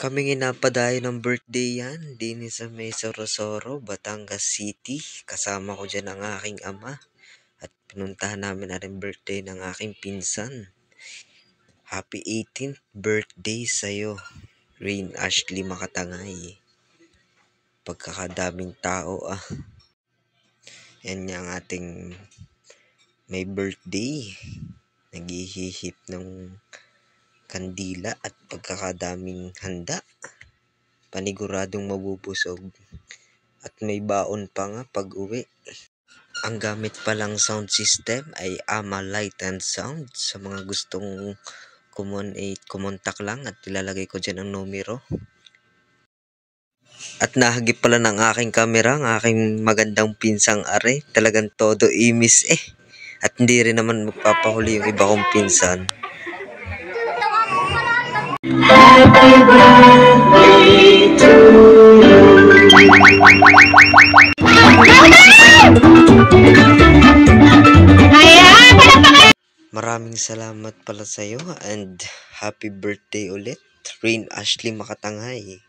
Kaming inapadayo ng birthday yan, din sa may Sorosoro, Batangas City. Kasama ko dyan ang aking ama. At pinuntahan namin na rin birthday ng aking pinsan. Happy 18th birthday sa'yo, Rain Ashley Makatangay. Pagkakadaming tao Yan niya ang ating may birthday. Naghihihip ng kandila at pagkakadaming handa. Paniguradong mabubusog. At may baon pa nga pag-uwi. Ang gamit palang sound system ay Ama Light and Sound. Sa mga gustong kumontak lang at ilalagay ko dyan ang numero. At nahagip pala ng aking kamera, ang aking magandang pinsang are. Talagang todo imis At hindi rin naman magpapahuli yung iba kong pinsan. Happy birthday to Maraming salamat pala sa'yo and happy birthday ulit, Rain Ashley Makatangay.